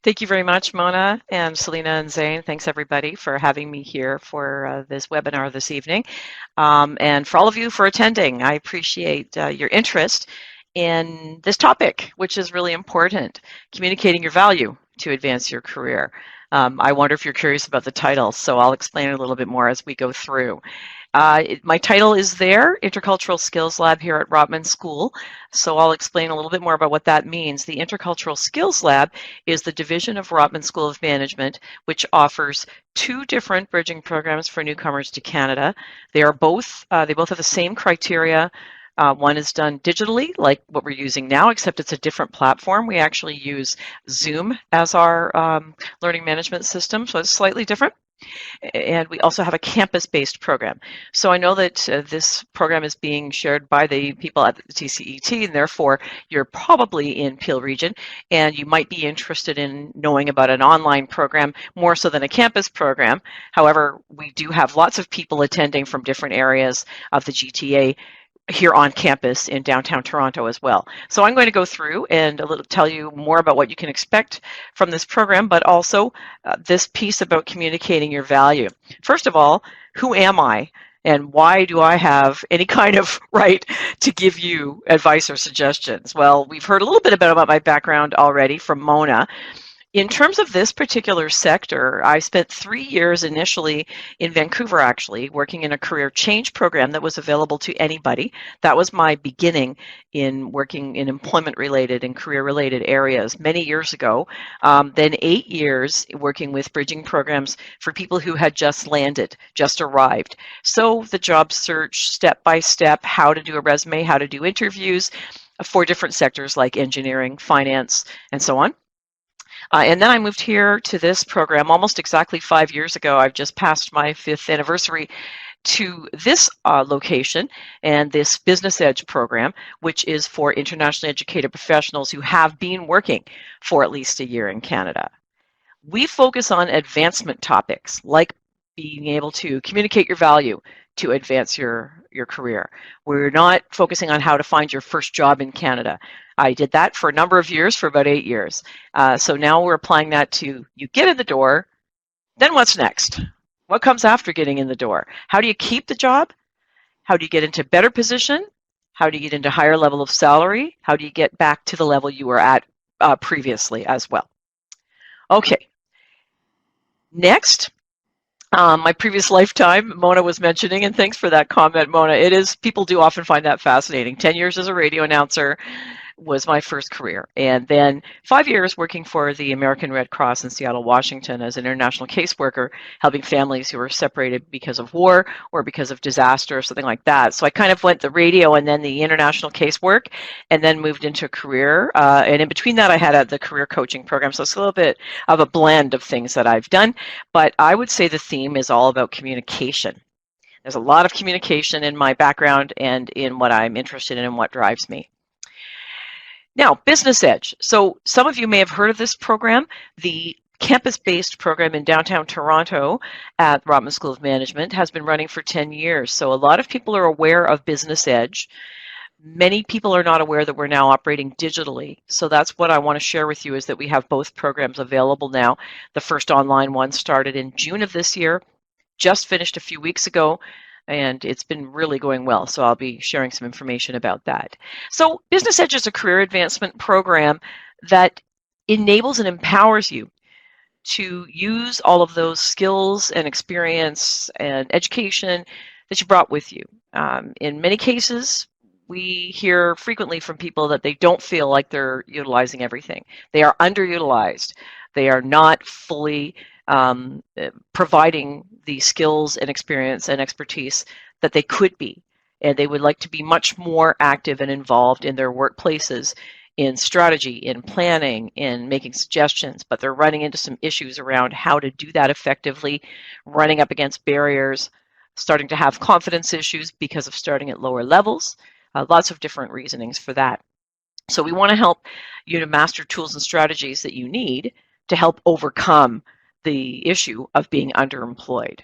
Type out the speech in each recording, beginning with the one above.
Thank you very much, Mona and Selena and Zane. Thanks everybody for having me here for this webinar this evening. And for all of you for attending, I appreciate your interest in this topic, which is really important, communicating your value to advance your career. I wonder if you're curious about the title, so I'll explain a little bit more as we go through. My title is there, Intercultural Skills Lab here at Rotman School. So I'll explain a little bit more about what that means. The Intercultural Skills Lab is the division of Rotman School of Management, which offers two different bridging programs for newcomers to Canada. They both have the same criteria. One is done digitally, like what we're using now, except it's a different platform. We actually use Zoom as our learning management system, so it's slightly different. And we also have a campus-based program. So I know that this program is being shared by the people at the TCET, and therefore you're probably in Peel Region, and you might be interested in knowing about an online program more so than a campus program. However, we do have lots of people attending from different areas of the GTA here on campus in downtown Toronto as well. So I'm going to go through and tell you more about what you can expect from this program, but also this piece about communicating your value. First of all, who am I? And why do I have any kind of right to give you advice or suggestions? Well, we've heard a little bit about my background already from Mona. In terms of this particular sector, I spent 3 years initially in Vancouver, actually, working in a career change program that was available to anybody. That was my beginning in working in employment-related and career-related areas many years ago. Then 8 years working with bridging programs for people who had just landed, just arrived. So the job search, step by step, how to do a resume, how to do interviews for different sectors like engineering, finance, and so on. And then I moved here to this program almost exactly 5 years ago. I've just passed my 5th anniversary to this location and this Business Edge program, which is for internationally educated professionals who have been working for at least a year in Canada. We focus on advancement topics like being able to communicate your value to advance your career. We're not focusing on how to find your first job in Canada. I did that for a number of years, for about 8 years. So now we're applying that to you get in the door, then what's next? What comes after getting in the door? How do you keep the job? How do you get into a better position? How do you get into a higher level of salary? How do you get back to the level you were at previously as well? Okay. Next, my previous lifetime, Mona was mentioning, and thanks for that comment, Mona. People do often find that fascinating. 10 years as a radio announcer was my first career. And then 5 years working for the American Red Cross in Seattle, Washington as an international caseworker, helping families who were separated because of war or because of disaster or something like that. So I kind of went the radio and then the international casework and then moved into a career. And in between that, I had the career coaching program. So it's a little bit of a blend of things that I've done. But I would say the theme is all about communication. There's a lot of communication in my background and in what I'm interested in and what drives me. Now, Business Edge. So some of you may have heard of this program. The campus-based program in downtown Toronto at Rotman School of Management has been running for 10 years. So a lot of people are aware of Business Edge. Many people are not aware that we're now operating digitally. So that's what I want to share with you is that we have both programs available now. The first online one started in June of this year, just finished a few weeks ago, and it's been really going well. So I'll be sharing some information about that. So Business Edge is a career advancement program that enables and empowers you to use all of those skills and experience and education that you brought with you. In many cases, we hear frequently from people that they don't feel like they're utilizing everything. They are underutilized. They are not fully providing the skills and experience and expertise that they could be. And they would like to be much more active and involved in their workplaces, in strategy, in planning, in making suggestions, but they're running into some issues around how to do that effectively, running up against barriers, starting to have confidence issues because of starting at lower levels, lots of different reasonings for that. So we want to help you to master tools and strategies that you need to help overcome the issue of being underemployed.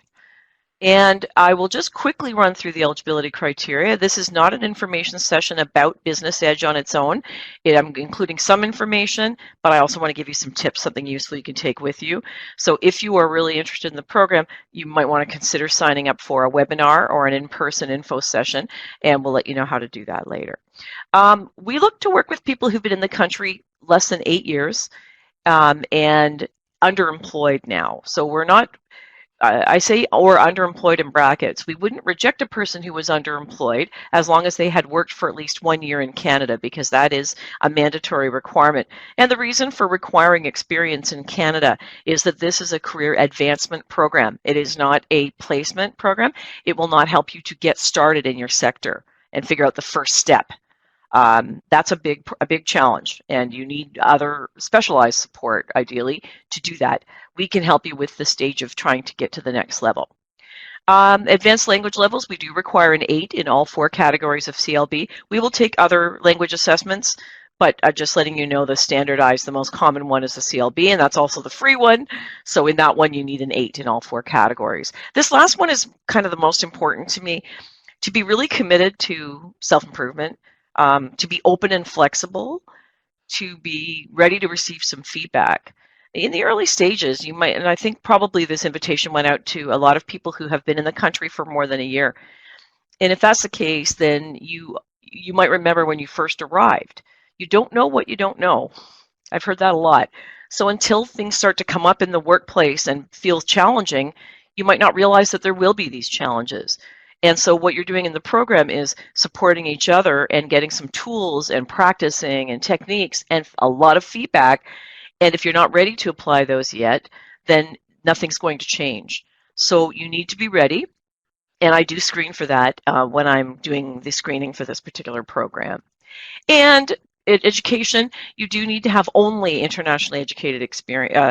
And I will just quickly run through the eligibility criteria. This is not an information session about Business Edge on its own. I'm including some information, but I also want to give you some tips, something useful you can take with you. So if you are really interested in the program, you might want to consider signing up for a webinar or an in-person info session, and we'll let you know how to do that later. We look to work with people who've been in the country less than 8 years and underemployed now. So we're not, I say or underemployed in brackets. We wouldn't reject a person who was underemployed as long as they had worked for at least 1 year in Canada, because that is a mandatory requirement. And the reason for requiring experience in Canada is that this is a career advancement program. It is not a placement program. It will not help you to get started in your sector and figure out the first step. That's a big challenge, and you need other specialized support, ideally, to do that. We can help you with the stage of trying to get to the next level. Advanced language levels, we do require an 8 in all 4 categories of CLB. We will take other language assessments, but just letting you know the standardized, the most common one is the CLB, and that's also the free one. So in that one, you need an 8 in all 4 categories. This last one is kind of the most important to me, to be really committed to self-improvement, to be open and flexible, to be ready to receive some feedback. In the early stages, you might, and I think probably this invitation went out to a lot of people who have been in the country for more than a year. And if that's the case, then you might remember when you first arrived. You don't know what you don't know. I've heard that a lot. So until things start to come up in the workplace and feel challenging, you might not realize that there will be these challenges. And so what you're doing in the program is supporting each other and getting some tools and practicing and techniques and a lot of feedback. And if you're not ready to apply those yet, then nothing's going to change. So you need to be ready. And I do screen for that when I'm doing the screening for this particular program. And education, you do need to have only internationally educated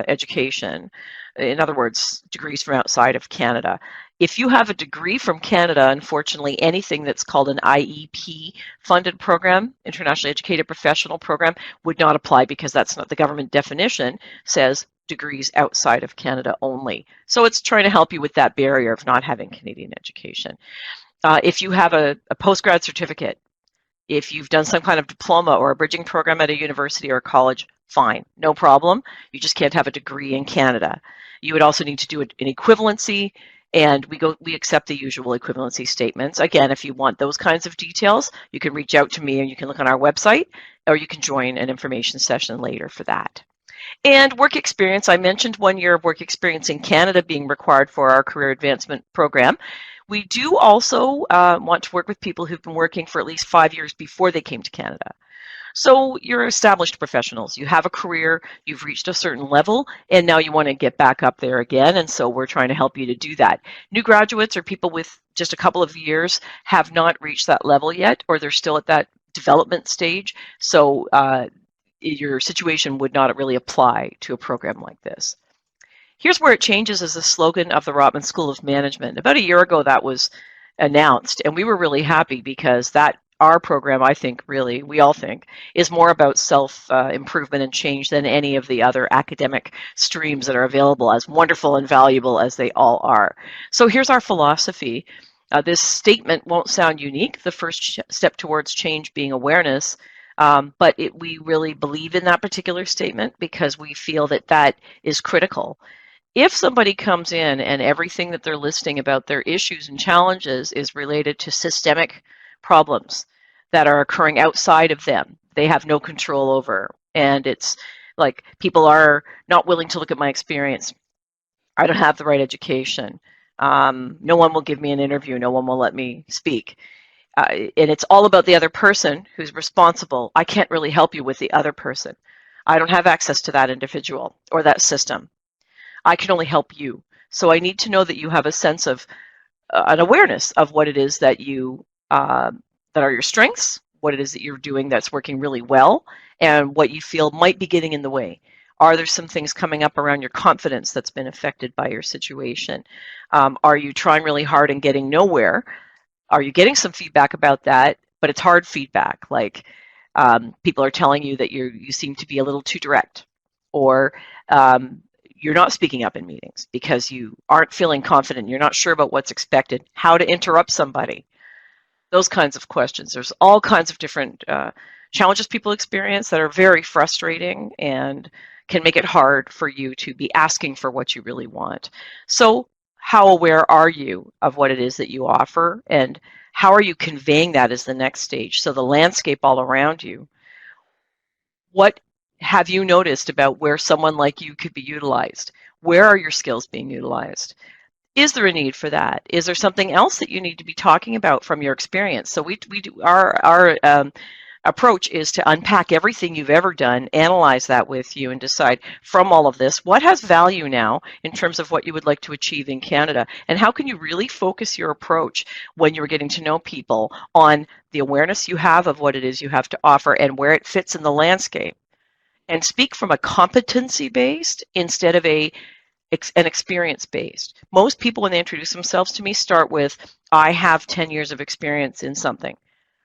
education. In other words, degrees from outside of Canada. If you have a degree from Canada, unfortunately, anything that's called an IEP funded program, Internationally Educated Professional Program, would not apply, because that's not the government definition, says degrees outside of Canada only. So it's trying to help you with that barrier of not having Canadian education. If you have a postgrad certificate, if you've done some kind of diploma or a bridging program at a university or college, fine, no problem. You just can't have a degree in Canada. You would also need to do an equivalency, and we accept the usual equivalency statements. Again, if you want those kinds of details, you can reach out to me, and you can look on our website, or you can join an information session later for that. And work experience, I mentioned 1 year of work experience in Canada being required for our career advancement program. We do also want to work with people who've been working for at least 5 years before they came to Canada. So you're established professionals. You have a career, you've reached a certain level, and now you want to get back up there again, and so we're trying to help you to do that. New graduates or people with just a couple of years have not reached that level yet, or they're still at that development stage, so your situation would not really apply to a program like this. Here's where it changes as the slogan of the Rotman School of Management. About a year ago that was announced, and we were really happy because our program, I think, really, we all think, is more about self-improvement and change than any of the other academic streams that are available, as wonderful and valuable as they all are. So here's our philosophy. This statement won't sound unique, the first step towards change being awareness, but we really believe in that particular statement because we feel that that is critical. If somebody comes in and everything that they're listing about their issues and challenges is related to systemic problems that are occurring outside of them, they have no control over, and it's like people are not willing to look at my experience, I don't have the right education, no one will give me an interview, no one will let me speak, and it's all about the other person who's responsible. I can't really help you with the other person. I don't have access to that individual or that system. I can only help you. So I need to know that you have a sense of an awareness of what it is that you that are your strengths, what it is that you're doing that's working really well, and what you feel might be getting in the way. Are there some things coming up around your confidence that's been affected by your situation? Are you trying really hard and getting nowhere? Are you getting some feedback about that, but it's hard feedback, like people are telling you that you seem to be a little too direct, or you're not speaking up in meetings because you aren't feeling confident, you're not sure about what's expected, how to interrupt somebody, those kinds of questions. There's all kinds of different challenges people experience that are very frustrating and can make it hard for you to be asking for what you really want. So how aware are you of what it is that you offer, and how are you conveying that as the next stage? So the landscape all around you, what have you noticed about where someone like you could be utilized? Where are your skills being utilized? Is there a need for that? Is there something else that you need to be talking about from your experience? So we do our approach is to unpack everything you've ever done, analyze that with you, and decide from all of this what has value now in terms of what you would like to achieve in Canada, and how can you really focus your approach when you're getting to know people on the awareness you have of what it is you have to offer and where it fits in the landscape, and speak from a competency-based instead of an experience-based. Most people, when they introduce themselves to me, start with, I have 10 years of experience in something.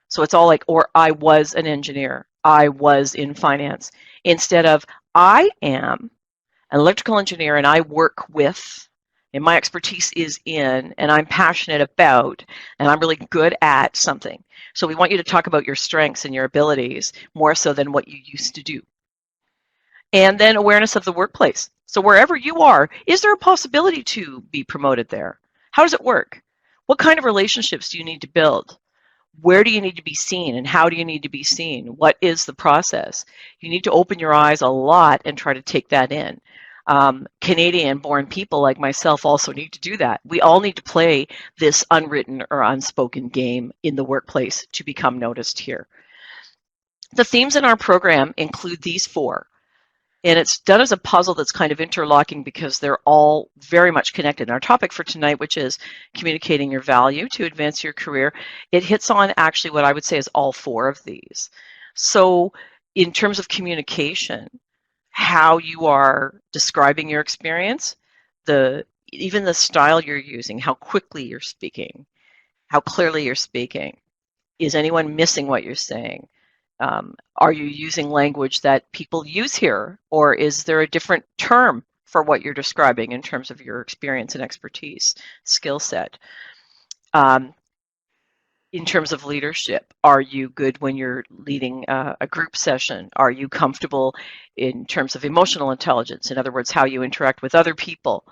So it's all like, or I was an engineer, I was in finance, instead of I am an electrical engineer and I work with, and my expertise is in, and I'm passionate about, and I'm really good at something. So we want you to talk about your strengths and your abilities more so than what you used to do. And then awareness of the workplace. So wherever you are, is there a possibility to be promoted there? How does it work? What kind of relationships do you need to build? Where do you need to be seen, and how do you need to be seen? What is the process? You need to open your eyes a lot and try to take that in. Canadian-born people like myself also need to do that. We all need to play this unwritten or unspoken game in the workplace to become noticed here. The themes in our program include these 4. And it's done as a puzzle that's kind of interlocking because they're all very much connected. And our topic for tonight, which is communicating your value to advance your career, it hits on actually what I would say is all 4 of these. So in terms of communication, how you are describing your experience, even the style you're using, how quickly you're speaking, how clearly you're speaking. Is anyone missing what you're saying? Are you using language that people use here, or is there a different term for what you're describing in terms of your experience and expertise, skill set? In terms of leadership, are you good when you're leading a group session? Are you comfortable in terms of emotional intelligence? In other words, how you interact with other people,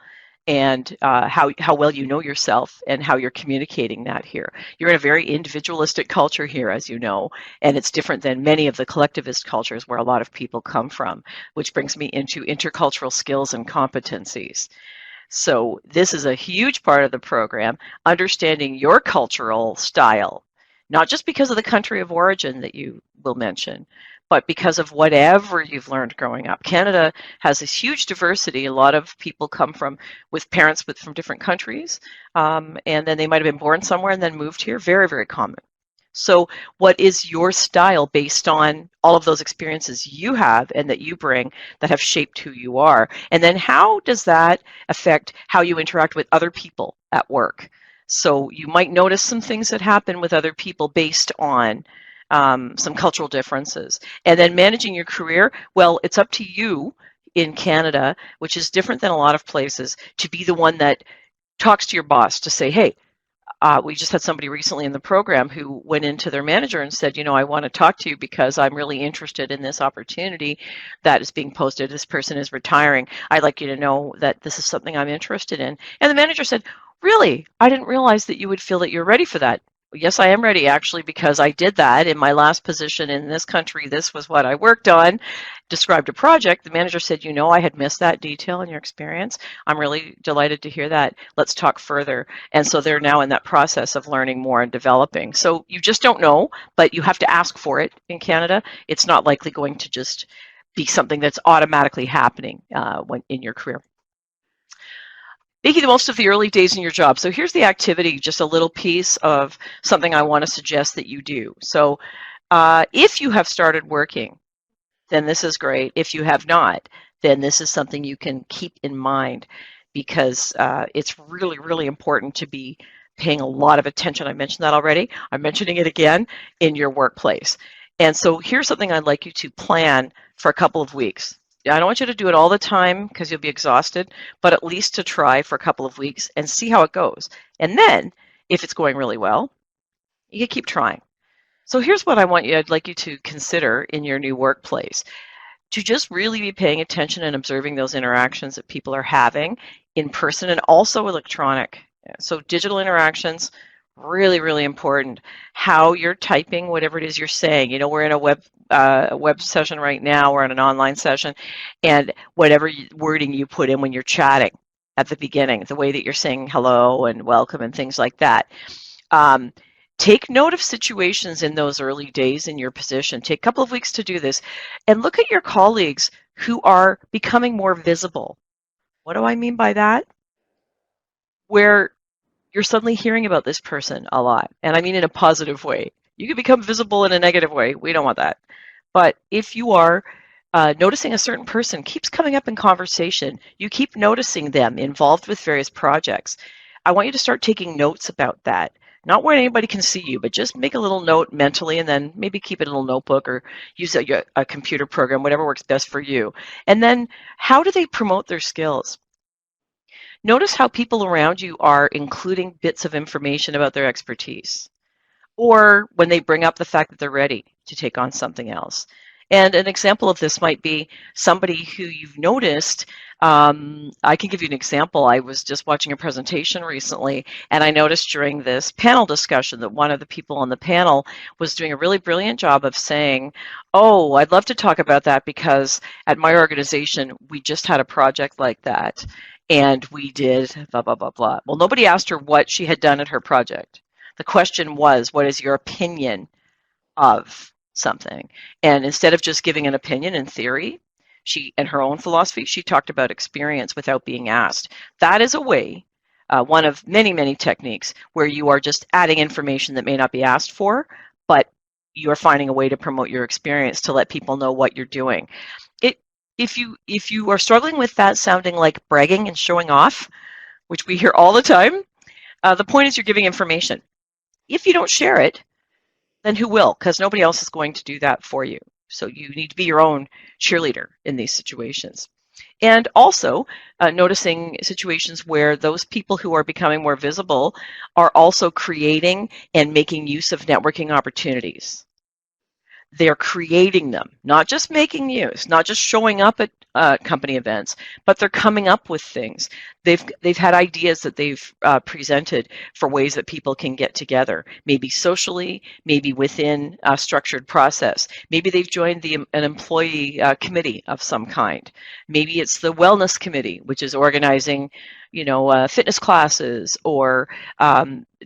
and how well you know yourself and how you're communicating that here. You're in a very individualistic culture here, as you know, and it's different than many of the collectivist cultures where a lot of people come from, which brings me into intercultural skills and competencies. So this is a huge part of the program, understanding your cultural style, not just because of the country of origin that you will mention, but because of whatever you've learned growing up. Canada has this huge diversity. A lot of people come with parents from different countries, and then they might have been born somewhere and then moved here. Very, very common. So what is your style based on all of those experiences you have and that you bring that have shaped who you are? And then how does that affect how you interact with other people at work? So you might notice some things that happen with other people based on some cultural differences. And then managing your career, well, it's up to you in Canada, which is different than a lot of places, to be the one that talks to your boss to say, hey, we just had somebody recently in the program who went into their manager and said, I want to talk to you because I'm really interested in this opportunity that is being posted. This person is retiring. I'd like you to know that this is something I'm interested in. And the manager said, really? I didn't realize that you would feel that you're ready for that. Yes, I am ready, actually, because I did that in my last position in this country. This was what I worked on, described a project. The manager said, I had missed that detail in your experience. I'm really delighted to hear that. Let's talk further. And so they're now in that process of learning more and developing. So you just don't know, but you have to ask for it in Canada. It's not likely going to just be something that's automatically happening in your career. Making the most of the early days in your job. So here's the activity, just a little piece of something I want to suggest that you do. So if you have started working, then this is great. If you have not, then this is something you can keep in mind, because it's really, really important to be paying a lot of attention. I mentioned that already. I'm mentioning it again in your workplace. And so here's something I'd like you to plan for a couple of weeks. I don't want you to do it all the time because you'll be exhausted, but at least to try for a couple of weeks and see how it goes. And then, if it's going really well, you can keep trying. So here's what I'd like you to consider in your new workplace. To just really be paying attention and observing those interactions that people are having in person and also electronic. So digital interactions, really, really important. How you're typing, whatever it is you're saying. You know, we're in a web session right now, we're in an online session, and whatever wording you put in when you're chatting at the beginning, the way that you're saying hello and welcome and things like that. Take note of situations in those early days in your position. Take a couple of weeks to do this and look at your colleagues who are becoming more visible. What do I mean by that? Where you're suddenly hearing about this person a lot, and I mean in a positive way. You can become visible in a negative way. We don't want that. But if you are noticing a certain person keeps coming up in conversation, you keep noticing them involved with various projects, I want you to start taking notes about that. Not where anybody can see you, but just make a little note mentally and then maybe keep it in a little notebook or use a computer program, whatever works best for you. And then how do they promote their skills? Notice how people around you are including bits of information about their expertise, or when they bring up the fact that they're ready to take on something else. And an example of this might be somebody who you've noticed. I can give you an example. I was just watching a presentation recently, and I noticed during this panel discussion that one of the people on the panel was doing a really brilliant job of saying, oh, I'd love to talk about that because at my organization, we just had a project like that, and we did blah, blah, blah, blah. Well, nobody asked her what she had done at her project. The question was, what is your opinion of something? And instead of just giving an opinion in theory, she and her own philosophy, she talked about experience without being asked. That is a way, one of many, many techniques where you are just adding information that may not be asked for, but you are finding a way to promote your experience to let people know what you're doing. If you are struggling with that sounding like bragging and showing off, which we hear all the time, the point is you're giving information. If you don't share it, then who will? Because nobody else is going to do that for you. So you need to be your own cheerleader in these situations. And also noticing situations where those people who are becoming more visible are also creating and making use of networking opportunities. They're creating them, not just making use, not just showing up at company events, but they're coming up with things. They've had ideas that they've presented for ways that people can get together, maybe socially, maybe within a structured process. Maybe they've joined an employee committee of some kind. Maybe it's the wellness committee, which is organizing, fitness classes or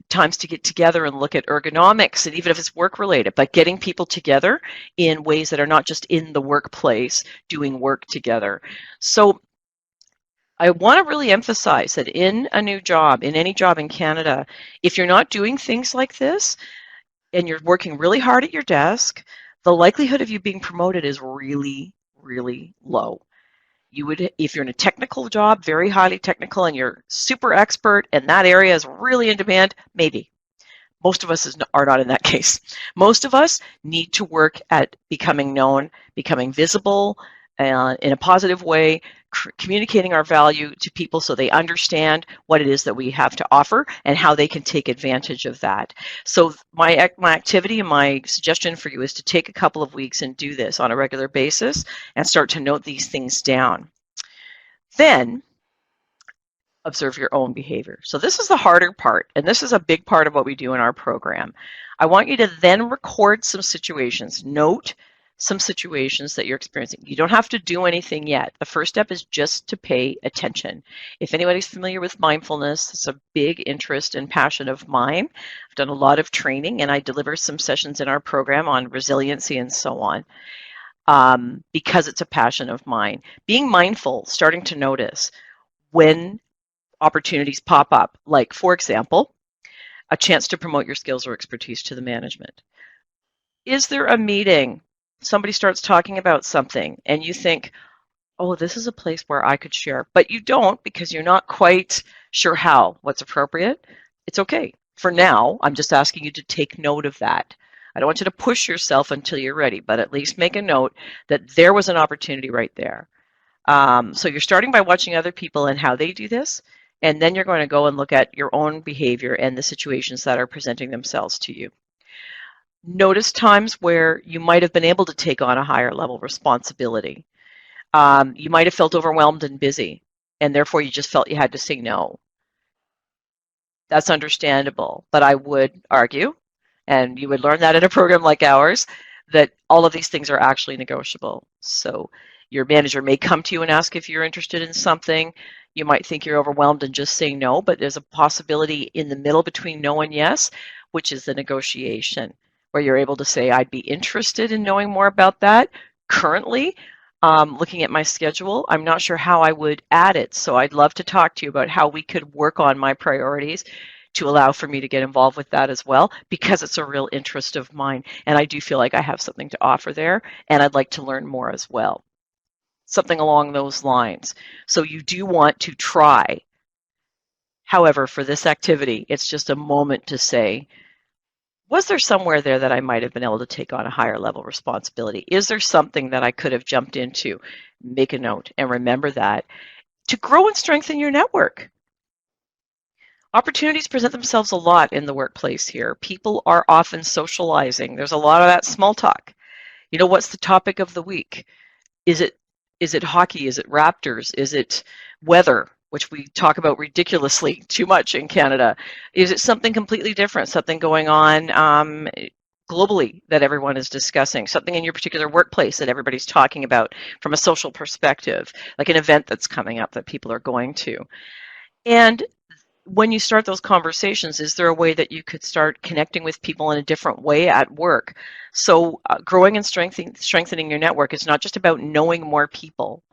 times to get together and look at ergonomics, and even if it's work related, but getting people together in ways that are not just in the workplace doing work together. So I want to really emphasize that in a new job, in any job in Canada, if you're not doing things like this and you're working really hard at your desk, the likelihood of you being promoted is really, really low. You would, if you're in a technical job, very highly technical, and you're super expert and that area is really in demand, maybe. Most of us are not in that case. Most of us need to work at becoming known, becoming visible in a positive way, communicating our value to people so they understand what it is that we have to offer and how they can take advantage of that. So my activity and my suggestion for you is to take a couple of weeks and do this on a regular basis and start to note these things down. Then observe your own behavior. So this is the harder part, and this is a big part of what we do in our program. I want you to then record some situations, note some situations that you're experiencing. You don't have to do anything yet. The first step is just to pay attention. If anybody's familiar with mindfulness, it's a big interest and passion of mine. I've done a lot of training, and I deliver some sessions in our program on resiliency and so on, because it's a passion of mine. Being mindful, starting to notice when opportunities pop up, like, for example, a chance to promote your skills or expertise to the management. Is there a meeting? Somebody starts talking about something and you think, oh, this is a place where I could share, but you don't because you're not quite sure what's appropriate. It's okay. For now, I'm just asking you to take note of that. I don't want you to push yourself until you're ready, but at least make a note that there was an opportunity right there. So you're starting by watching other people and how they do this, and then you're going to go and look at your own behavior and the situations that are presenting themselves to you. Notice times where you might have been able to take on a higher level responsibility. You might have felt overwhelmed and busy, and therefore you just felt you had to say no. That's understandable, but I would argue, and you would learn that in a program like ours, that all of these things are actually negotiable. So your manager may come to you and ask if you're interested in something. You might think you're overwhelmed and just say no, but there's a possibility in the middle between no and yes, which is the negotiation, where you're able to say, I'd be interested in knowing more about that. Currently, looking at my schedule, I'm not sure how I would add it. So I'd love to talk to you about how we could work on my priorities to allow for me to get involved with that as well, because it's a real interest of mine. And I do feel like I have something to offer there, and I'd like to learn more as well. Something along those lines. So you do want to try. However, for this activity, it's just a moment to say, was there somewhere there that I might have been able to take on a higher level responsibility? Is there something that I could have jumped into? Make a note and remember that to grow and strengthen your network. Opportunities present themselves a lot in the workplace here. People are often socializing. There's a lot of that small talk. You know, what's the topic of the week? Is it hockey? Is it Raptors? Is it weather, which we talk about ridiculously too much in Canada? Is it something completely different, something going on globally that everyone is discussing, something in your particular workplace that everybody's talking about from a social perspective, like an event that's coming up that people are going to? And when you start those conversations, is there a way that you could start connecting with people in a different way at work? So growing and strengthening your network is not just about knowing more people.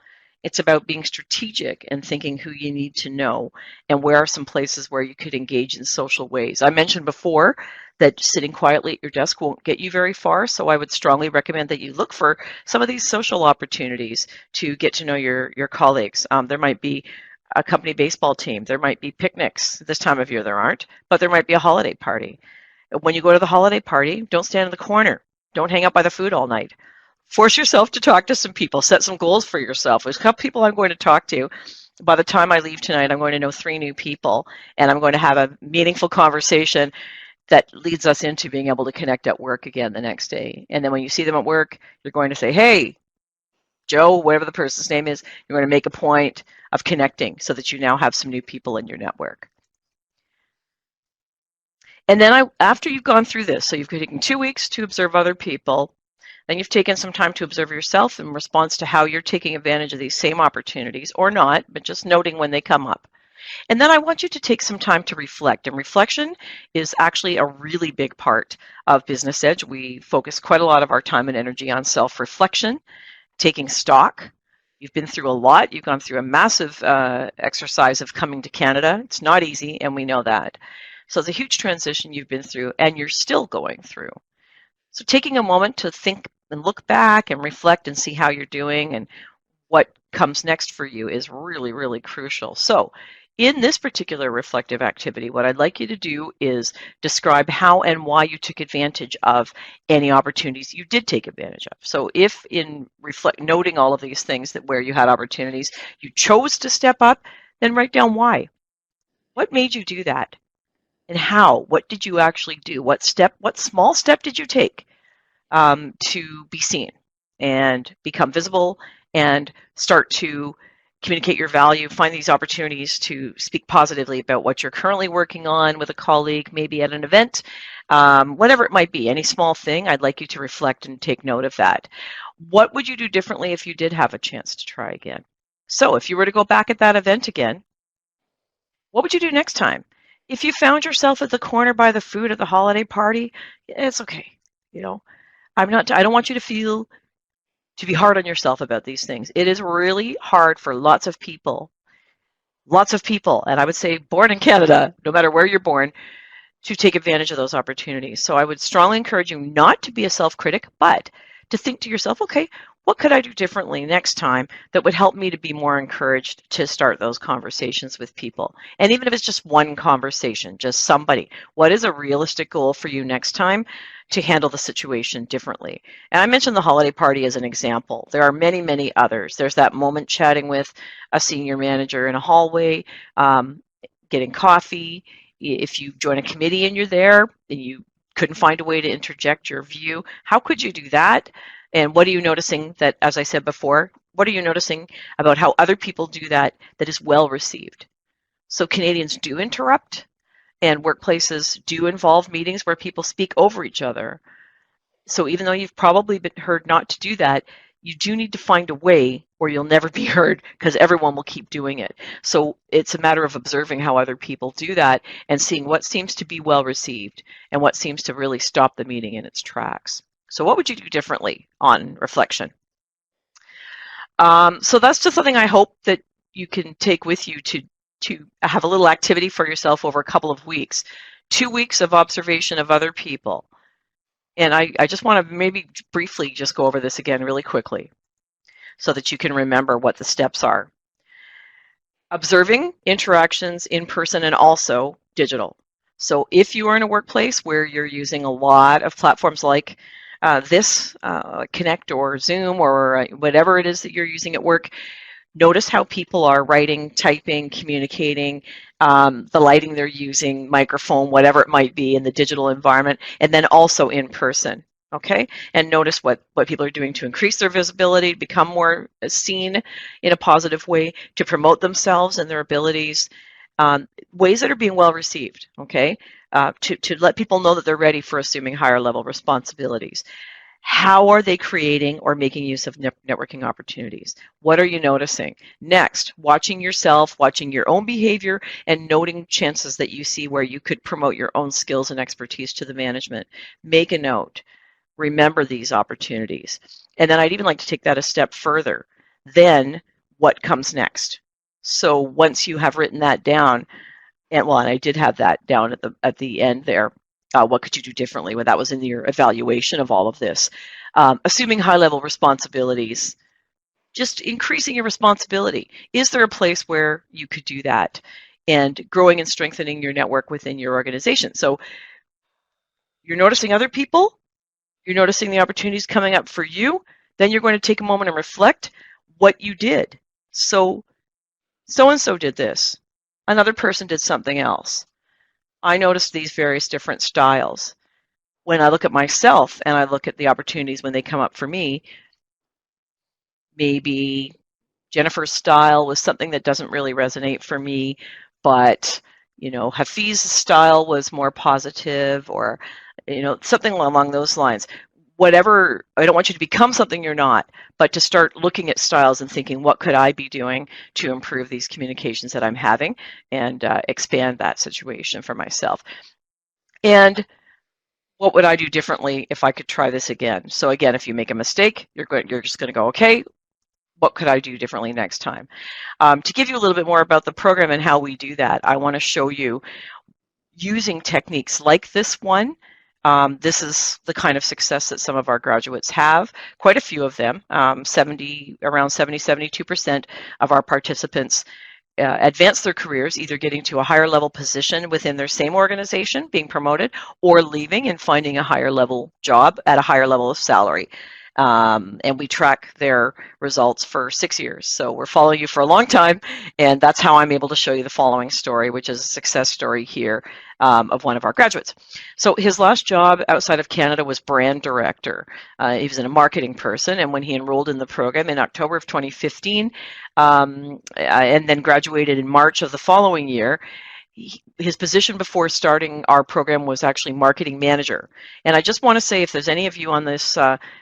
It's about being strategic and thinking who you need to know and where are some places where you could engage in social ways. I mentioned before that sitting quietly at your desk won't get you very far, so I would strongly recommend that you look for some of these social opportunities to get to know your colleagues. There might be a company baseball team. There might be picnics. This time of year there aren't, but there might be a holiday party. When you go to the holiday party, don't stand in the corner. Don't hang out by the food all night. Force yourself to talk to some people. Set some goals for yourself. There's a couple people I'm going to talk to. By the time I leave tonight, I'm going to know 3 new people, and I'm going to have a meaningful conversation that leads us into being able to connect at work again the next day. And then when you see them at work, you're going to say, hey, Joe, whatever the person's name is, you're going to make a point of connecting so that you now have some new people in your network. And then after you've gone through this, so you've taken 2 weeks to observe other people, then you've taken some time to observe yourself in response to how you're taking advantage of these same opportunities, or not, but just noting when they come up. And then I want you to take some time to reflect. And reflection is actually a really big part of Business Edge. We focus quite a lot of our time and energy on self-reflection, taking stock. You've been through a lot. You've gone through a massive exercise of coming to Canada. It's not easy, and we know that. So it's a huge transition you've been through, and you're still going through. So taking a moment to think and look back and reflect and see how you're doing and what comes next for you is really, really crucial. So in this particular reflective activity, what I'd like you to do is describe how and why you took advantage of any opportunities you did take advantage of. So if in noting all of these things that where you had opportunities, you chose to step up, then write down why. What made you do that? And how? What did you actually do? What small step did you take to be seen and become visible and start to communicate your value, find these opportunities to speak positively about what you're currently working on with a colleague, maybe at an event, whatever it might be, any small thing, I'd like you to reflect and take note of that. What would you do differently if you did have a chance to try again? So if you were to go back at that event again, what would you do next time? If you found yourself at the corner by the food at the holiday party, it's okay. You know, I don't want you to be hard on yourself about these things. It is really hard for lots of people, and I would say born in Canada, no matter where you're born, to take advantage of those opportunities. So I would strongly encourage you not to be a self-critic, but to think to yourself, okay, what could I do differently next time that would help me to be more encouraged to start those conversations with people? And even if it's just one conversation, just somebody, what is a realistic goal for you next time to handle the situation differently? And I mentioned the holiday party as an example. There are many, many others. There's that moment chatting with a senior manager in a hallway, getting coffee. If you join a committee and you're there and you couldn't find a way to interject your view, how could you do that? And what are you noticing that, as I said before, what are you noticing about how other people do that that is well received? So Canadians do interrupt, and workplaces do involve meetings where people speak over each other. So even though you've probably been heard not to do that, you do need to find a way or you'll never be heard because everyone will keep doing it. So it's a matter of observing how other people do that and seeing what seems to be well received and what seems to really stop the meeting in its tracks. So what would you do differently on reflection? So that's just something I hope that you can take with you to have a little activity for yourself over a couple of weeks. 2 weeks of observation of other people. And I just want to maybe briefly just go over this again really quickly so that you can remember what the steps are. Observing interactions in person and also digital. So if you are in a workplace where you're using a lot of platforms like this, Connect or Zoom or whatever it is that you're using at work, notice how people are writing, typing, communicating, the lighting they're using, microphone, whatever it might be in the digital environment, and then also in person, okay? And notice what people are doing to increase their visibility, become more seen in a positive way, to promote themselves and their abilities, ways that are being well received, okay? To let people know that they're ready for assuming higher level responsibilities. How are they creating or making use of networking opportunities? What are you noticing? Next, watching yourself, watching your own behavior, and noting chances that you see where you could promote your own skills and expertise to the management. Make a note. Remember these opportunities. And then I'd even like to take that a step further. Then, what comes next? So once you have written that down, and I did have that down at the end there. What could you do differently when that was in your evaluation of all of this? Assuming high-level responsibilities, just increasing your responsibility. Is there a place where you could do that? And growing and strengthening your network within your organization. So you're noticing other people, you're noticing the opportunities coming up for you, then you're going to take a moment and reflect what you did. So-and-so did this. Another person did something else. I noticed these various different styles. When I look at myself and I look at the opportunities when they come up for me, maybe Jennifer's style was something that doesn't really resonate for me, but Hafiz's style was more positive, or something along those lines. Whatever, I don't want you to become something you're not, but to start looking at styles and thinking, what could I be doing to improve these communications that I'm having and expand that situation for myself? And what would I do differently if I could try this again? So again, if you make a mistake, you're just going to go, okay, what could I do differently next time? To give you a little bit more about the program and how we do that, I want to show you using techniques like this one. This is the kind of success that some of our graduates have, quite a few of them, around 72% of our participants advance their careers, either getting to a higher level position within their same organization, being promoted, or leaving and finding a higher level job at a higher level of salary. And we track their results for 6 years. So we're following you for a long time, and that's how I'm able to show you the following story, which is a success story here of one of our graduates. So his last job outside of Canada was brand director. He was a marketing person, and when he enrolled in the program in October of 2015, and then graduated in March of the following year, his position before starting our program was actually marketing manager. And I just want to say, if there's any of you on this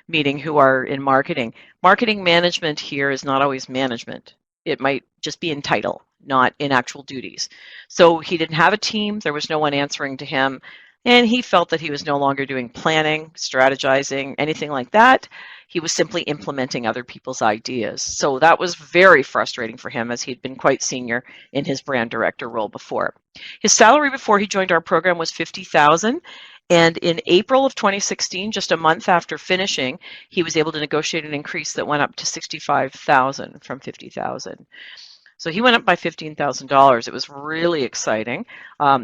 meeting who are in marketing management here is not always management. It might just be in title, not in actual duties. So he didn't have a team, there was no one answering to him, and he felt that he was no longer doing planning, strategizing, anything like that. He was simply implementing other people's ideas. So that was very frustrating for him, as he'd been quite senior in his brand director role before. His salary before he joined our program was $50,000, And in April of 2016, just a month after finishing, he was able to negotiate an increase that went up to $65,000 from $50,000. So he went up by $15,000. It was really exciting.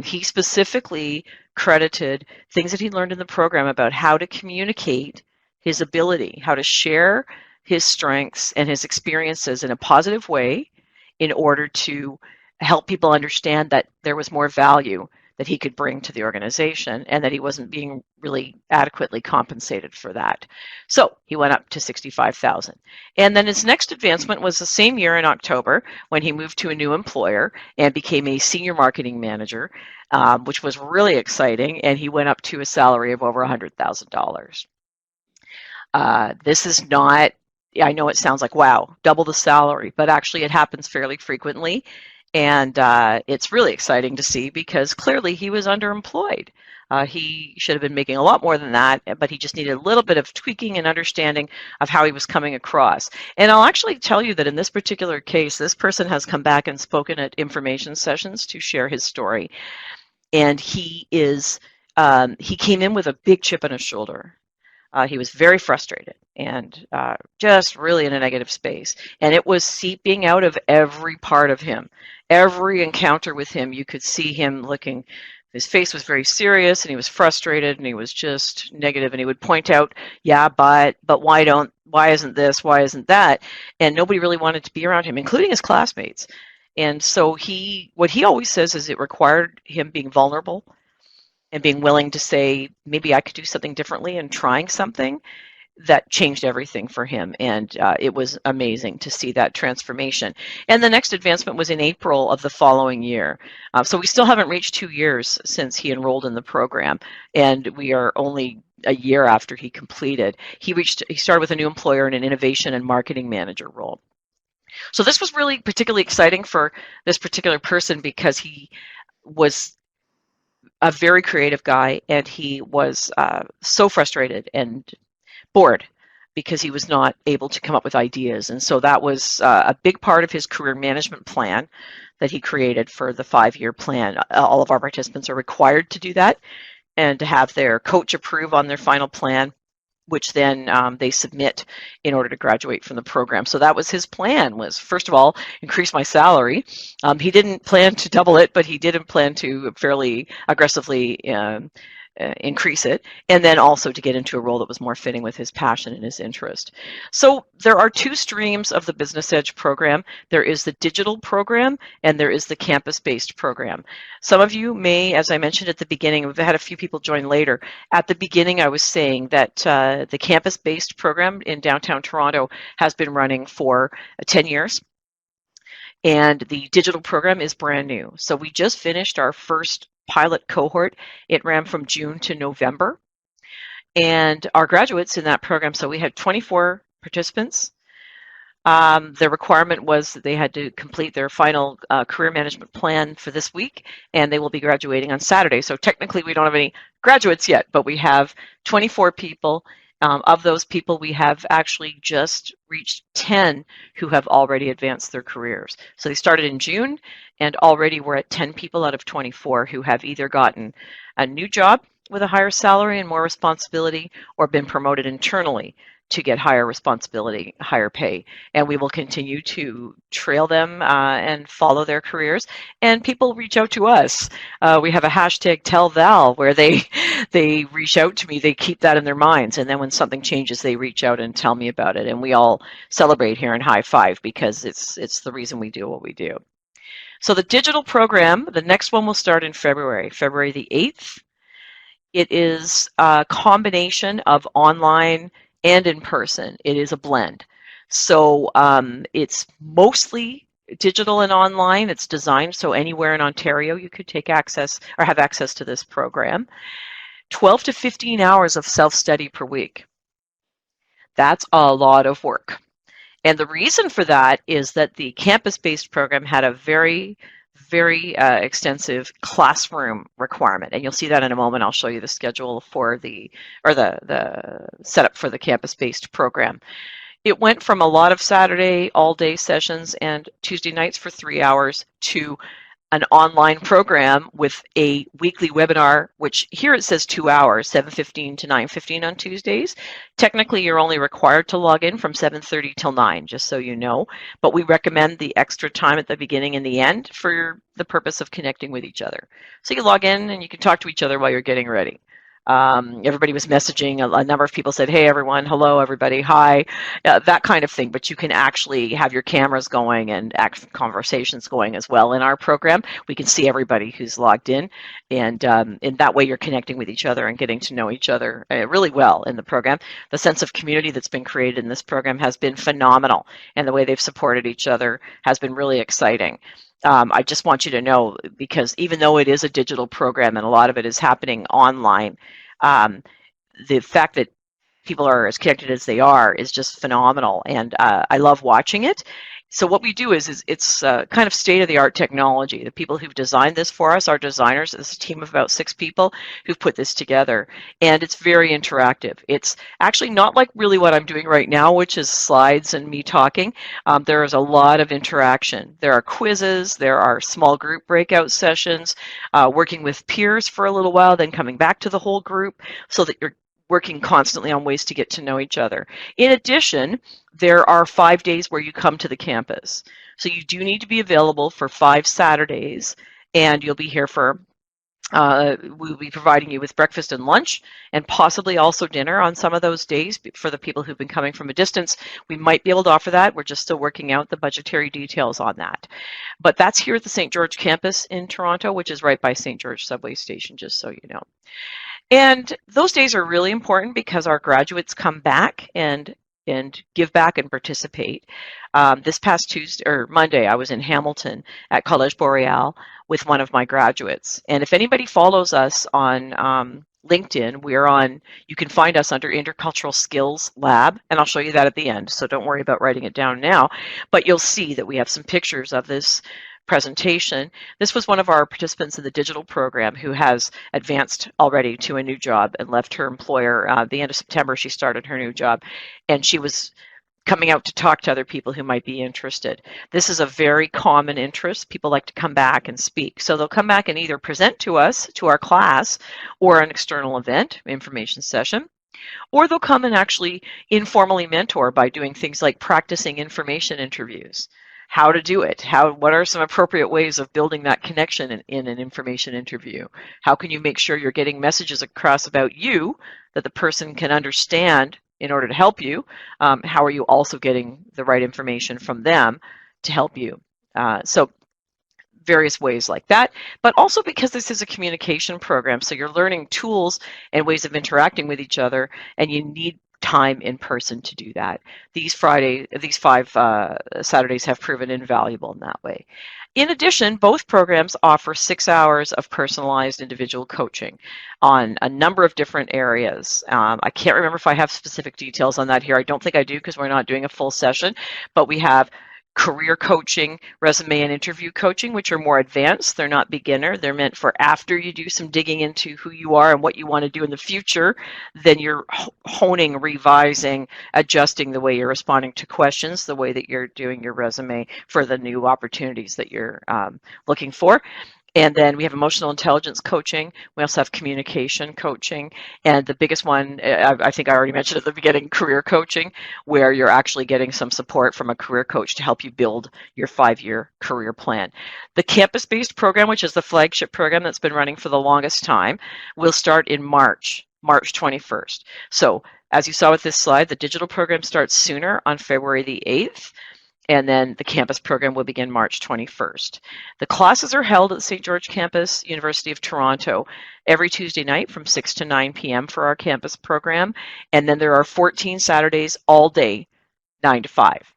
He specifically credited things that he learned in the program about how to communicate his ability, how to share his strengths and his experiences in a positive way in order to help people understand that there was more value that he could bring to the organization and that he wasn't being really adequately compensated for that. So he went up to $65,000. And then his next advancement was the same year in October when he moved to a new employer and became a senior marketing manager, which was really exciting. And he went up to a salary of over $100,000. This is not, I know it sounds like, wow, double the salary, but actually it happens fairly frequently. And it's really exciting to see because clearly he was underemployed. He should have been making a lot more than that, but he just needed a little bit of tweaking and understanding of how he was coming across. And I'll actually tell you that in this particular case, this person has come back and spoken at information sessions to share his story. And he came in with a big chip on his shoulder. He was very frustrated and just really in a negative space. And it was seeping out of every part of him. Every encounter with him, you could see him looking, his face was very serious and he was frustrated and he was just negative, and he would point out, yeah, but why isn't this, why isn't that? And nobody really wanted to be around him, including his classmates. And so what he always says is it required him being vulnerable and being willing to say, maybe I could do something differently, and trying something that changed everything for him. And it was amazing to see that transformation. And the next advancement was in April of the following year. So we still haven't reached 2 years since he enrolled in the program, and we are only a year after he completed. He started with a new employer in an innovation and marketing manager role. So this was really particularly exciting for this particular person because he was a very creative guy, and he was so frustrated and bored because he was not able to come up with ideas. And so that was a big part of his career management plan that he created for the 5-year plan. All of our participants are required to do that and to have their coach approve on their final plan, which then they submit in order to graduate from the program. So that was his plan, was first of all, increase my salary. He didn't plan to double it, but he did plan to fairly aggressively increase it, and then also to get into a role that was more fitting with his passion and his interest. So there are 2 streams of the Business Edge program. There is the digital program and there is the campus-based program. Some of you may, as I mentioned at the beginning, we've had a few people join later. At the beginning I was saying that the campus-based program in downtown Toronto has been running for 10 years. And the digital program is brand new. So we just finished our first pilot cohort. It ran from June to November. And our graduates in that program, so we had 24 participants. The requirement was that they had to complete their final career management plan for this week, and they will be graduating on Saturday. So technically we don't have any graduates yet, but we have 24 people. Of those people, we have actually just reached 10 who have already advanced their careers. So they started in June, and already we're at 10 people out of 24 who have either gotten a new job with a higher salary and more responsibility, or been promoted internally to get higher responsibility, higher pay. And we will continue to trail them and follow their careers. And people reach out to us. We have a hashtag #TellVal where they reach out to me. They keep that in their minds. And then when something changes, they reach out and tell me about it. And we all celebrate here and high five because it's the reason we do what we do. So the digital program, the next one will start in February the 8th. It is a combination of online and in person. It is a blend. So it's mostly digital and online. It's designed so anywhere in Ontario you could take access or have access to this program. 12 to 15 hours of self-study per week. That's a lot of work. And the reason for that is that the campus-based program had a very extensive classroom requirement, and you'll see that in a moment. I'll show you the schedule for the setup for the campus-based program. It went from a lot of Saturday all-day sessions and Tuesday nights for 3 hours to an online program with a weekly webinar, which here it says 2 hours, 7:15 to 9:15 on Tuesdays. Technically, you're only required to log in from 7:30 till 9, just so you know. But we recommend the extra time at the beginning and the end for the purpose of connecting with each other. So you log in and you can talk to each other while you're getting ready. Everybody was messaging. A number of people said, hey, everyone, hello, everybody, hi, that kind of thing. But you can actually have your cameras going and conversations going as well in our program. We can see everybody who's logged and in that way you're connecting with each other and getting to know each other really well in the program. The sense of community that's been created in this program has been phenomenal, and the way they've supported each other has been really exciting. I just want you to know, because even though it is a digital program and a lot of it is happening online, the fact that people are as connected as they are is just phenomenal, and I love watching it. So what we do is it's kind of state-of-the-art technology. The people who've designed this for us, our designers, it's a team of about 6 people who've put this together, and it's very interactive. It's actually not like really what I'm doing right now, which is slides and me talking. There is a lot of interaction. There are quizzes, there are small group breakout sessions, working with peers for a little while, then coming back to the whole group, so that you're working constantly on ways to get to know each other. In addition, there are 5 days where you come to the campus. So you do need to be available for 5 Saturdays, and you'll be here for, we'll be providing you with breakfast and lunch, and possibly also dinner on some of those days for the people who've been coming from a distance. We might be able to offer that. We're just still working out the budgetary details on that. But that's here at the St. George campus in Toronto, which is right by St. George subway station, just so you know. And those days are really important because our graduates come back and give back and participate. This past Tuesday or Monday, I was in Hamilton at Collège Boreal with one of my graduates. And if anybody follows us on LinkedIn, you can find us under Intercultural Skills Lab, and I'll show you that at the end, so don't worry about writing it down now. But you'll see that we have some pictures of this presentation. This was one of our participants in the digital program who has advanced already to a new job and left her employer. At the end of September, she started her new job, and she was coming out to talk to other people who might be interested. This is a very common interest. People like to come back and speak. So they'll come back and either present to us, to our class, or an external event, information session, or they'll come and actually informally mentor by doing things like practicing information interviews. How to do it, what are some appropriate ways of building that connection in an information interview? How can you make sure you're getting messages across about you that the person can understand in order to help you? How are you also getting the right information from them to help you? So various ways like that, but also because this is a communication program, so you're learning tools and ways of interacting with each other, and you need time in person to do that. These 5 Saturdays have proven invaluable in that way. In addition, both programs offer 6 hours of personalized individual coaching on a number of different areas. I can't remember if I have specific details on that here. I don't think I do, because we're not doing a full session, but we have career coaching, resume and interview coaching, which are more advanced. They're not beginner. They're meant for after you do some digging into who you are and what you want to do in the future. Then you're honing, revising, adjusting the way you're responding to questions, the way that you're doing your resume for the new opportunities that you're looking for. And then we have emotional intelligence coaching. We also have communication coaching. And the biggest one, I think I already mentioned at the beginning, career coaching, where you're actually getting some support from a career coach to help you build your 5-year career plan. The campus-based program, which is the flagship program that's been running for the longest time, will start in March 21st. So as you saw with this slide, the digital program starts sooner on February the 8th. And then the campus program will begin March 21st. The classes are held at the St. George campus, University of Toronto, every Tuesday night from 6 to 9 p.m. for our campus program. And then there are 14 Saturdays all day, 9 to 5.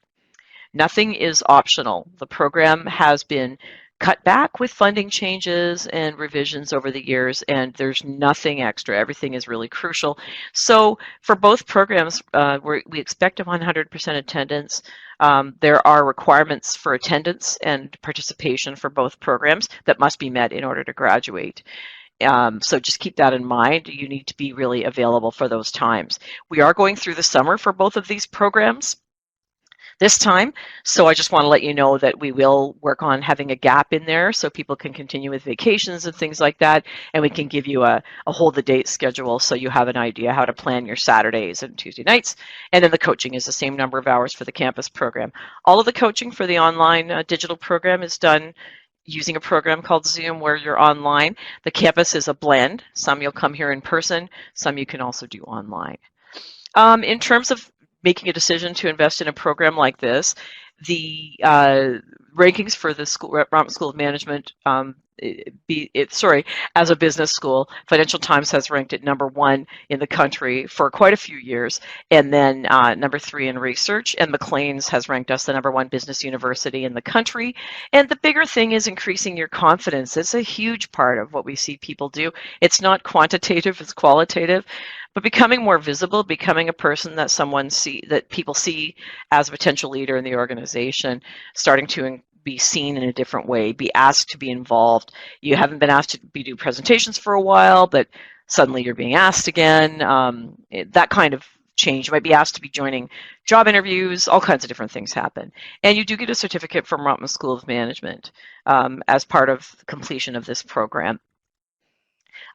Nothing is optional. The program has been cut back with funding changes and revisions over the years, and there's nothing extra. Everything is really crucial. So for both programs, we expect a 100% attendance. There are requirements for attendance and participation for both programs that must be met in order to graduate. So just keep that in mind. You need to be really available for those times. We are going through the summer for both of these programs. this time. So I just want to let you know that we will work on having a gap in there so people can continue with vacations and things like that. And we can give you a hold the date schedule so you have an idea how to plan your Saturdays and Tuesday nights. And then the coaching is the same number of hours for the campus program. All of the coaching for the online digital program is done using a program called Zoom where you're online. The campus is a blend. Some you'll come here in person, some you can also do online. In terms of making a decision to invest in a program like this, the rankings for the Vermont School of Management, as a business school, Financial Times has ranked it #1 in the country for quite a few years, and then #3 in research, and Maclean's has ranked us the #1 business university in the country. And the bigger thing is increasing your confidence. It's a huge part of what we see people do. It's not quantitative, it's qualitative. But becoming more visible, becoming a person that people see as a potential leader in the organization, starting to be seen in a different way, be asked to be involved. You haven't been asked to do presentations for a while, but suddenly you're being asked again. That kind of change. You might be asked to be joining job interviews. All kinds of different things happen. And you do get a certificate from Vermont School of Management as part of completion of this program.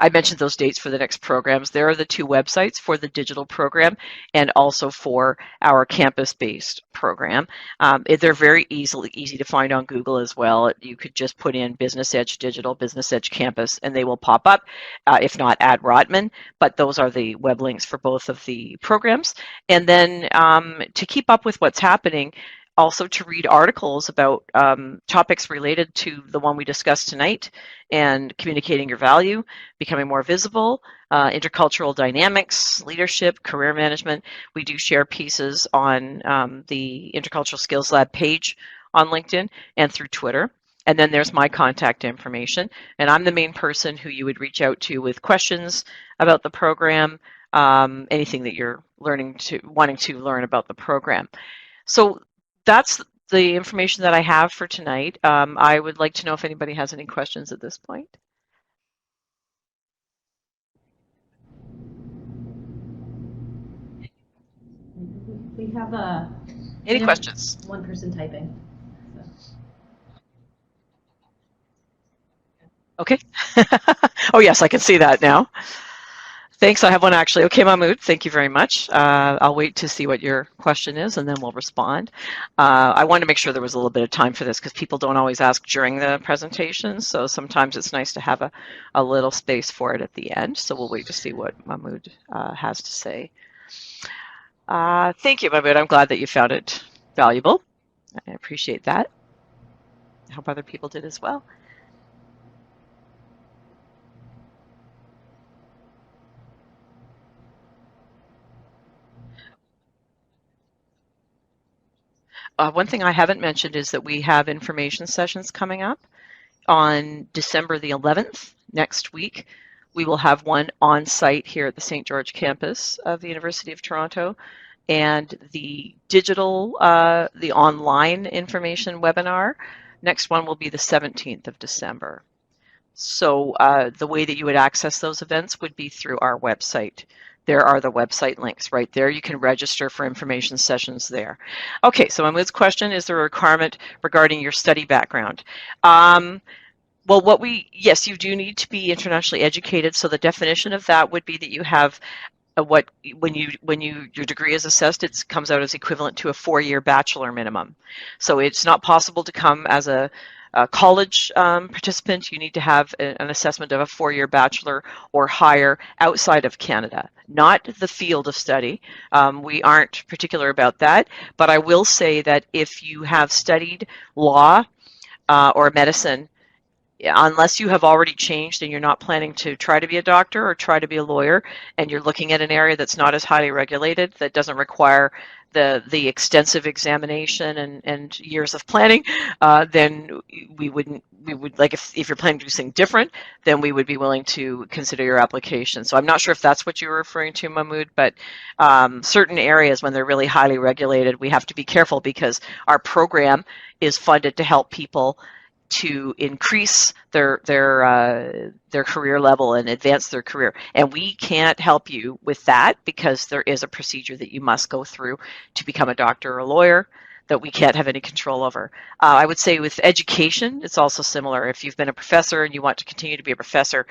I mentioned those dates for the next programs. There are the 2 websites for the digital program and also for our campus-based program. They're very easy to find on Google as well. You could just put in Business Edge Digital, Business Edge Campus, and they will pop up. If not, add Rotman, but those are the web links for both of the programs. And then to keep up with what's happening, also to read articles about topics related to the one we discussed tonight, and communicating your value, becoming more visible, intercultural dynamics, leadership, career management. We do share pieces on the Intercultural Skills Lab page on LinkedIn and through Twitter. And then there's my contact information. And I'm the main person who you would reach out to with questions about the program, anything that you're wanting to learn about the program. So that's the information that I have for tonight. I would like to know if anybody has any questions at this point. We have any questions? One person typing. So. Okay. Oh yes, I can see that now. Thanks. I have one actually. Okay, Mahmoud, thank you very much. I'll wait to see what your question is and then we'll respond. I wanted to make sure there was a little bit of time for this because people don't always ask during the presentation. So sometimes it's nice to have a little space for it at the end. So we'll wait to see what Mahmoud has to say. Thank you, Mahmoud. I'm glad that you found it valuable. I appreciate that. I hope other people did as well. One thing I haven't mentioned is that we have information sessions coming up on December the 11th, next week. We will have one on site here at the St. George campus of the University of Toronto. And the digital, the online information webinar, next one will be the 17th of December. So the way that you would access those events would be through our website. There are the website links right there. You can register for information sessions there. Okay, so Mahmoud's question, is there a requirement regarding your study background? Well, yes, you do need to be internationally educated. So the definition of that would be that you have when your degree is assessed, it comes out as equivalent to a 4-year bachelor minimum. So it's not possible to come as a college participant. You need to have an assessment of a 4-year bachelor or higher outside of Canada, not the field of study. We aren't particular about that, but I will say that if you have studied law or medicine, unless you have already changed and you're not planning to try to be a doctor or try to be a lawyer, and you're looking at an area that's not as highly regulated, that doesn't require the extensive examination and years of planning, then we would like, if you're planning to do something different, then we would be willing to consider your application. So I'm not sure if that's what you were referring to, Mahmoud, but certain areas when they're really highly regulated, we have to be careful because our program is funded to help people to increase their career level and advance their career. And we can't help you with that because there is a procedure that you must go through to become a doctor or a lawyer. that we can't have any control over. I would say with education, it's also similar. If you've been a professor and you want to continue to be a professor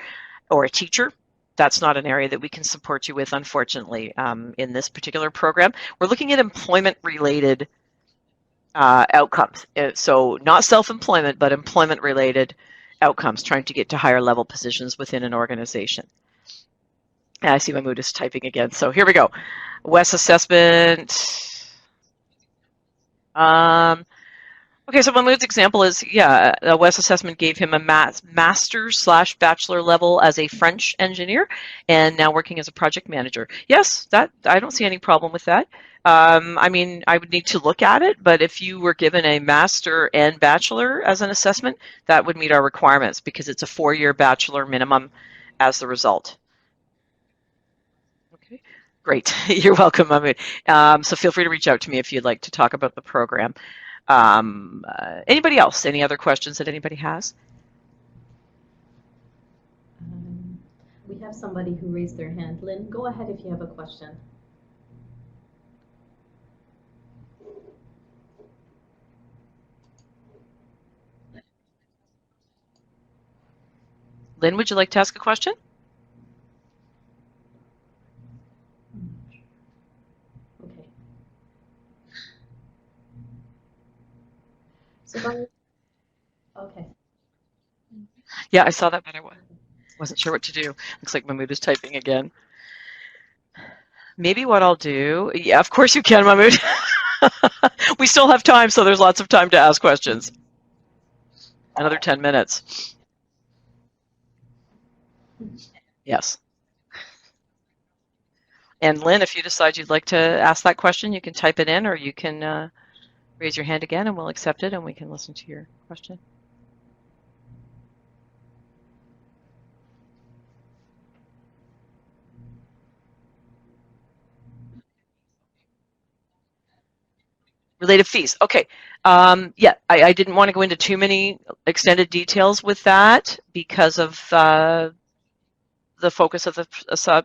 or a teacher, that's not an area that we can support you with, unfortunately, in this particular program. We're looking at employment-related outcomes. So not self-employment, but employment-related outcomes, trying to get to higher level positions within an organization. And I see my mood is typing again. So here we go. WES assessment. Okay, so Mahmoud's example is, yeah, a WES assessment gave him a master's/bachelor level as a French engineer, and now working as a project manager. Yes, that I don't see any problem with that. I mean, I would need to look at it, but if you were given a master and bachelor as an assessment, that would meet our requirements because it's a 4-year bachelor minimum as the result. Okay, great. You're welcome, Mahmoud. So feel free to reach out to me if you'd like to talk about the program. Anybody else? Any other questions that anybody has? We have somebody who raised their hand. Lynn, go ahead if you have a question. Lynn, would you like to ask a question? Okay. So, okay. Yeah, I saw that, but I wasn't sure what to do. Looks like Mahmoud is typing again. Maybe what I'll do, yeah, of course you can, Mahmoud. We still have time, so there's lots of time to ask questions. Another 10 minutes. Yes. And Lynn, if you decide you'd like to ask that question, you can type it in, or you can raise your hand again and we'll accept it and we can listen to your question. Related fees. Okay. Yeah, I didn't want to go into too many extended details with that because of the focus of the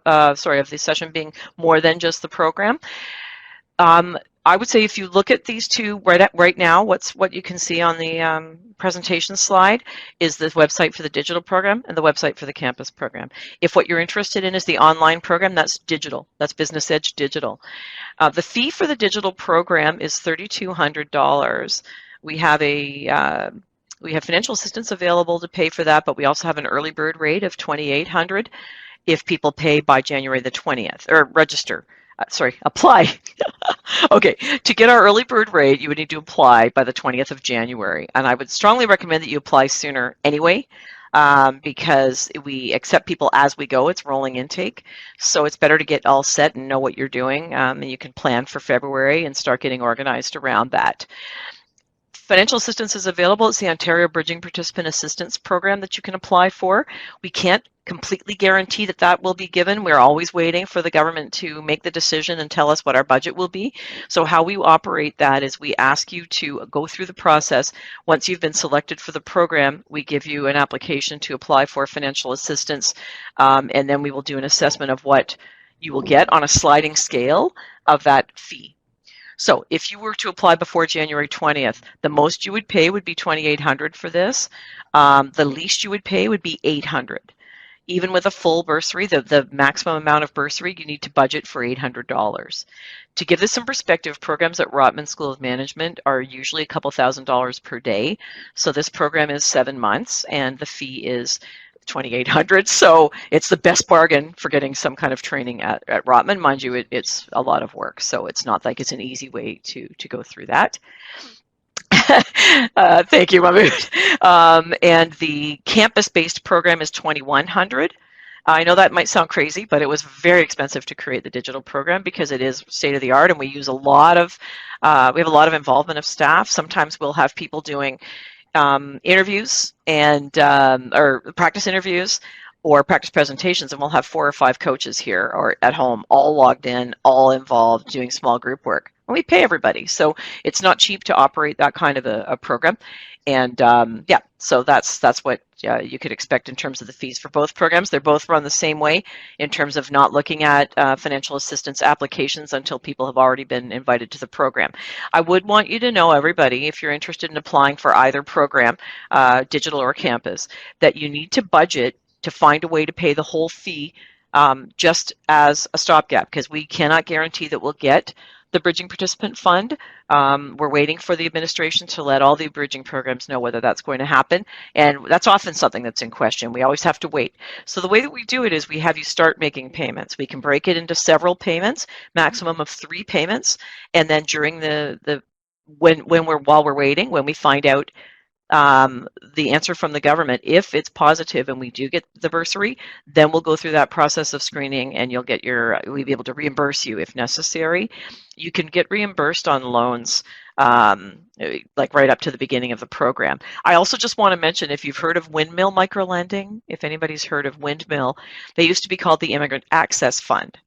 of the session being more than just the program. I would say if you look at these two right now, what you can see on the presentation slide is the website for the digital program and the website for the campus program. If what you're interested in is the online program, that's digital. That's Business Edge Digital. The fee for the digital program is $3,200. We have financial assistance available to pay for that, but we also have an early bird rate of $2,800 if people pay by January the 20th, or register. Apply. Okay, to get our early bird rate, you would need to apply by the 20th of January. And I would strongly recommend that you apply sooner anyway, because we accept people as we go. It's rolling intake. So it's better to get all set and know what you're doing, and you can plan for February and start getting organized around that. Financial assistance is available. It's the Ontario Bridging Participant Assistance Program that you can apply for. We can't completely guarantee that that will be given. We're always waiting for the government to make the decision and tell us what our budget will be. So how we operate that is we ask you to go through the process. Once you've been selected for the program, we give you an application to apply for financial assistance, and then we will do an assessment of what you will get on a sliding scale of that fee. So if you were to apply before January 20th, the most you would pay would be $2,800 for this. The least you would pay would be $800. Even with a full bursary, the maximum amount of bursary, you need to budget for $800. To give this some perspective, programs at Rotman School of Management are usually a couple $1,000s per day. So this program is 7 months and the fee is $2,800. So it's the best bargain for getting some kind of training at Rotman. Mind you, it's a lot of work. So it's not like it's an easy way to go through that. Thank you, Mahmoud. And the campus-based program is $2,100. I know that might sound crazy, but it was very expensive to create the digital program because it is state-of-the-art, and we use we have a lot of involvement of staff. Sometimes we'll have people doing interviews and or practice interviews or practice presentations, and we'll have 4 or 5 coaches here or at home, all logged in, all involved, doing small group work. and we pay everybody. So it's not cheap to operate that kind of a program. And yeah, so that's what you could expect in terms of the fees for both programs. They're both run the same way in terms of not looking at financial assistance applications until people have already been invited to the program. I would want you to know, everybody, if you're interested in applying for either program, digital or campus, that you need to budget to find a way to pay the whole fee just as a stopgap, because we cannot guarantee that we'll get the Bridging Participant Fund. We're waiting for the administration to let all the bridging programs know whether that's going to happen, and that's often something that's in question. We always have to wait. So the way that we do it is we have you start making payments. We can break it into several payments, maximum of 3 payments, and then during while we're waiting, when we find out the answer from the government, if it's positive and we do get the bursary, then we'll go through that process of screening, and we'll be able to reimburse you if necessary. You can get reimbursed on loans like right up to the beginning of the program. I also just want to mention, if you've heard of windmill microlending, if anybody's heard of windmill, they used to be called the Immigrant Access Fund.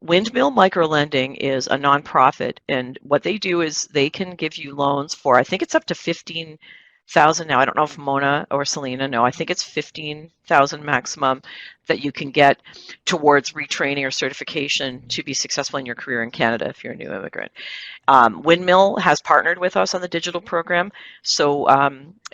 Windmill Microlending is a nonprofit, and what they do is they can give you loans for, I think it's up to 15,000 now. I don't know if Mona or Selena know. I think it's 15,000 maximum that you can get towards retraining or certification to be successful in your career in Canada if you're a new immigrant. Windmill has partnered with us on the digital program, so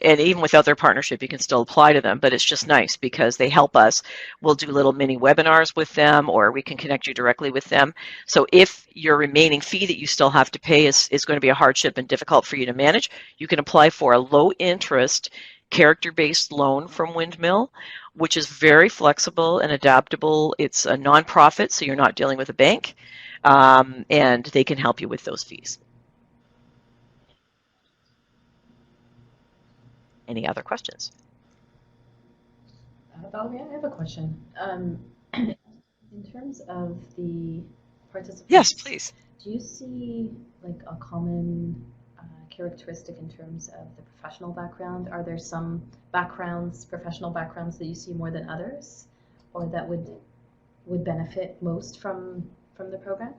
and even without their partnership, you can still apply to them, but it's just nice because they help us. We'll do little mini webinars with them, or we can connect you directly with them. So if your remaining fee that you still have to pay is going to be a hardship and difficult for you to manage, you can apply for a low interest character-based loan from Windmill, which is very flexible and adaptable. It's a nonprofit, so you're not dealing with a bank, and they can help you with those fees. Any other questions? Valerie, I have a question. In terms of the participants, Yes, please. do you see like a common characteristic in terms of the professional background? Are there some professional backgrounds that you see more than others, or that would benefit most from the program?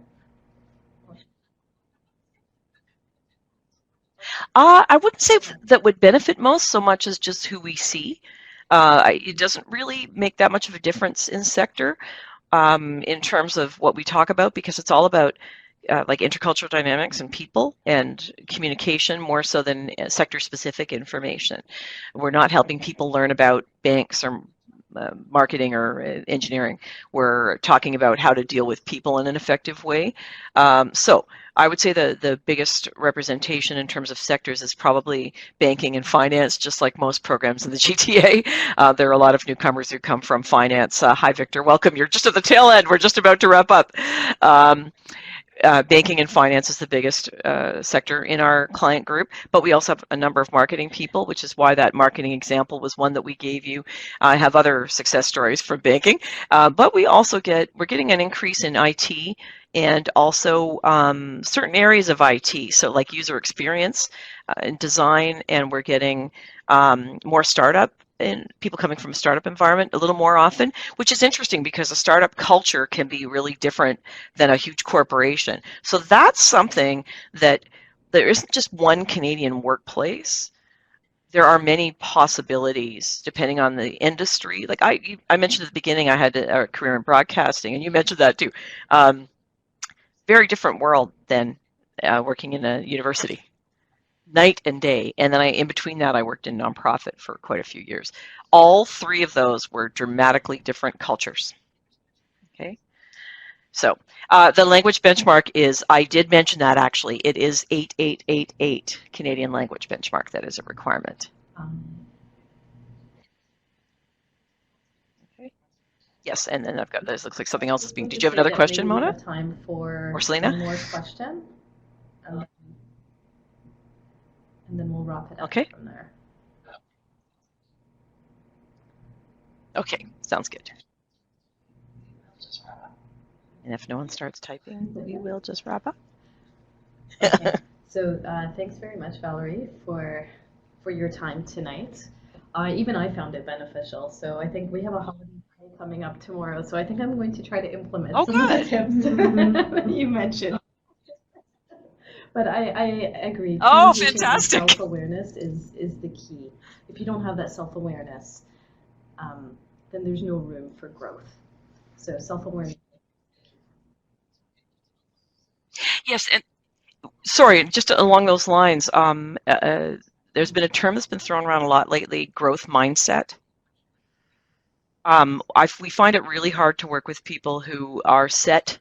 I wouldn't say that would benefit most so much as just who we see. It doesn't really make that much of a difference in sector in terms of what we talk about, because it's all about like intercultural dynamics and people and communication more so than sector-specific information. We're not helping people learn about banks or marketing or engineering. We're talking about how to deal with people in an effective way. So I would say the biggest representation in terms of sectors is probably banking and finance, just like most programs in the GTA. There are a lot of newcomers who come from finance. Hi, Victor. Welcome. You're just at the tail end. We're just about to wrap up. Banking and finance is the biggest sector in our client group, but we also have a number of marketing people, which is why that marketing example was one that we gave you. I have other success stories from banking, but we're getting an increase in IT and also certain areas of IT, so like user experience and design, and we're getting more startup and people coming from a startup environment a little more often, which is interesting because a startup culture can be really different than a huge corporation. So that's something that there isn't just one Canadian workplace. There are many possibilities depending on the industry. Like I mentioned at the beginning, I had a career in broadcasting, and you mentioned that too. Very different world than working in a university. Night and day. And then in between that, I worked in nonprofit for quite a few years. All 3 of those were dramatically different cultures. Okay. So the language benchmark is, I did mention that actually, it is 8888 Canadian language benchmark. That is a requirement. Okay. Yes, and then this looks like something else is being, did you have another question, Mona? Time for or Selena? One more question. And then we'll wrap it up from there. Okay, sounds good. And if no one starts typing, we will just wrap up. Okay. So thanks very much, Valerie, for your time tonight. Even I found it beneficial. So I think we have a holiday coming up tomorrow. So I think I'm going to try to implement some of the tips that you mentioned. But I agree. Oh, Communication and fantastic. self-awareness is the key. If you don't have that self-awareness, then there's no room for growth. So self-awareness. Yes, and sorry, just along those lines, there's been a term that's been thrown around a lot lately, growth mindset. We find it really hard to work with people who are set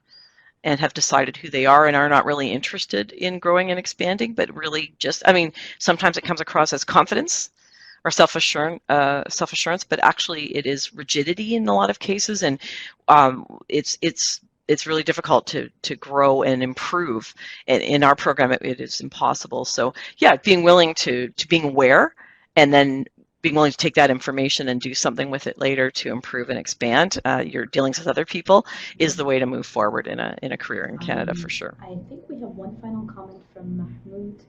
and have decided who they are and are not really interested in growing and expanding, but really just, I mean, sometimes it comes across as confidence or self-assurance, but actually it is rigidity in a lot of cases, and it's really difficult to grow and improve. In our program, it is impossible. So yeah, being willing to being aware, and then being willing to take that information and do something with it later to improve and expand your dealings with other people is the way to move forward in a career in Canada for sure. I think we have one final comment from Mahmoud.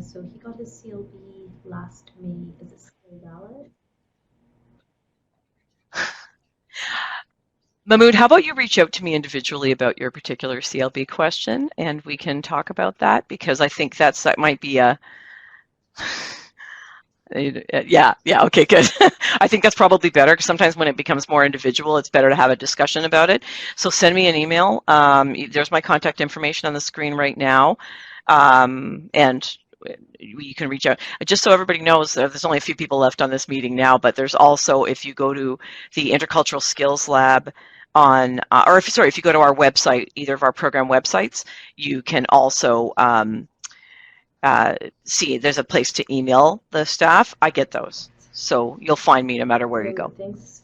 So he got his CLB last May. Is it still valid? Mahmood, how about you reach out to me individually about your particular CLB question, and we can talk about that, because I think that might be a yeah, okay, good. I think that's probably better, because sometimes when it becomes more individual, it's better to have a discussion about it. So send me an email. There's my contact information on the screen right now, and you can reach out. Just so everybody knows, there's only a few people left on this meeting now, but there's also, if you go to the Intercultural Skills Lab on, or if you go to our website, either of our program websites, you can also see there's a place to email the staff. I get those. So you'll find me no matter where you go. Thanks.